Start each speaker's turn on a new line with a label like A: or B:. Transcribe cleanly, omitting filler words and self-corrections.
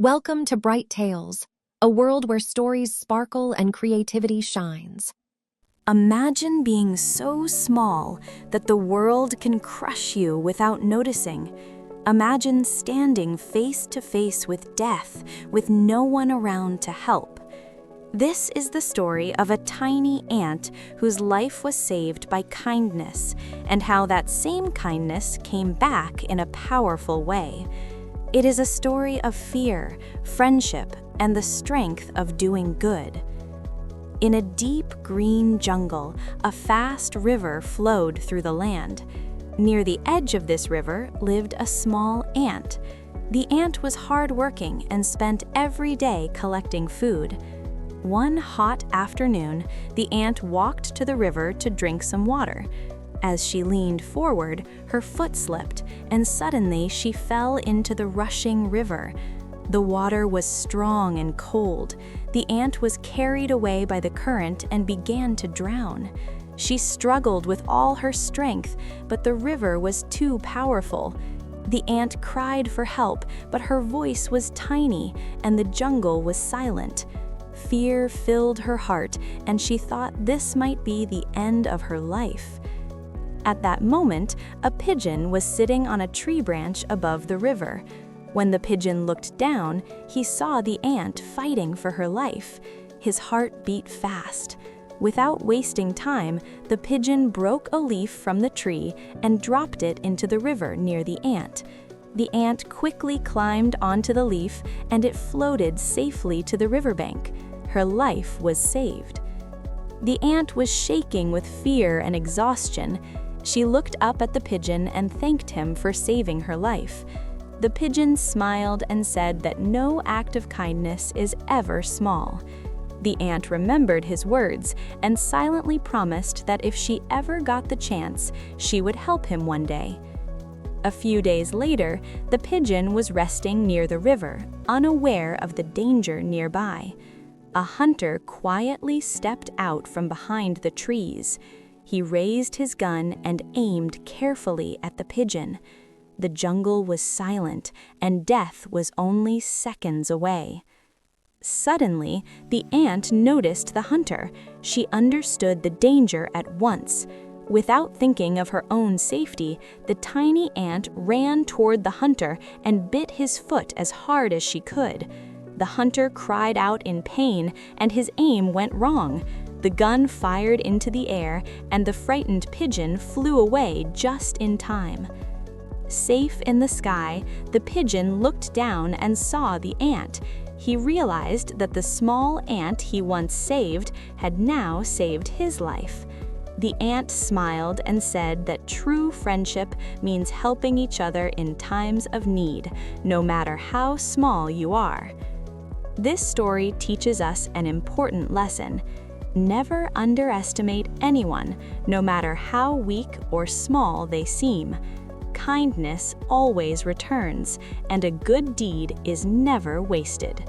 A: Welcome to Bright Tales, a world where stories sparkle and creativity shines.
B: Imagine being so small that the world can crush you without noticing. Imagine standing face to face with death with no one around to help. This is the story of a tiny ant whose life was saved by kindness, and how that same kindness came back in a powerful way. It is a story of fear, friendship, and the strength of doing good. In a deep green jungle, a fast river flowed through the land. Near the edge of this river lived a small ant. The ant was hardworking and spent every day collecting food. One hot afternoon, the ant walked to the river to drink some water. As she leaned forward, her foot slipped, and suddenly she fell into the rushing river. The water was strong and cold. The ant was carried away by the current and began to drown. She struggled with all her strength, but the river was too powerful. The ant cried for help, but her voice was tiny, and the jungle was silent. Fear filled her heart, and she thought this might be the end of her life. At that moment, a pigeon was sitting on a tree branch above the river. When the pigeon looked down, he saw the ant fighting for her life. His heart beat fast. Without wasting time, the pigeon broke a leaf from the tree and dropped it into the river near the ant. The ant quickly climbed onto the leaf, and it floated safely to the riverbank. Her life was saved. The ant was shaking with fear and exhaustion. She looked up at the pigeon and thanked him for saving her life. The pigeon smiled and said that no act of kindness is ever small. The ant remembered his words and silently promised that if she ever got the chance, she would help him one day. A few days later, the pigeon was resting near the river, unaware of the danger nearby. A hunter quietly stepped out from behind the trees. He raised his gun and aimed carefully at the pigeon. The jungle was silent, and death was only seconds away. Suddenly, the ant noticed the hunter. She understood the danger at once. Without thinking of her own safety, the tiny ant ran toward the hunter and bit his foot as hard as she could. The hunter cried out in pain, and his aim went wrong. The gun fired into the air, and the frightened pigeon flew away just in time. Safe in the sky, the pigeon looked down and saw the ant. He realized that the small ant he once saved had now saved his life. The ant smiled and said that true friendship means helping each other in times of need, no matter how small you are. This story teaches us an important lesson. Never underestimate anyone, no matter how weak or small they seem. Kindness always returns, and a good deed is never wasted.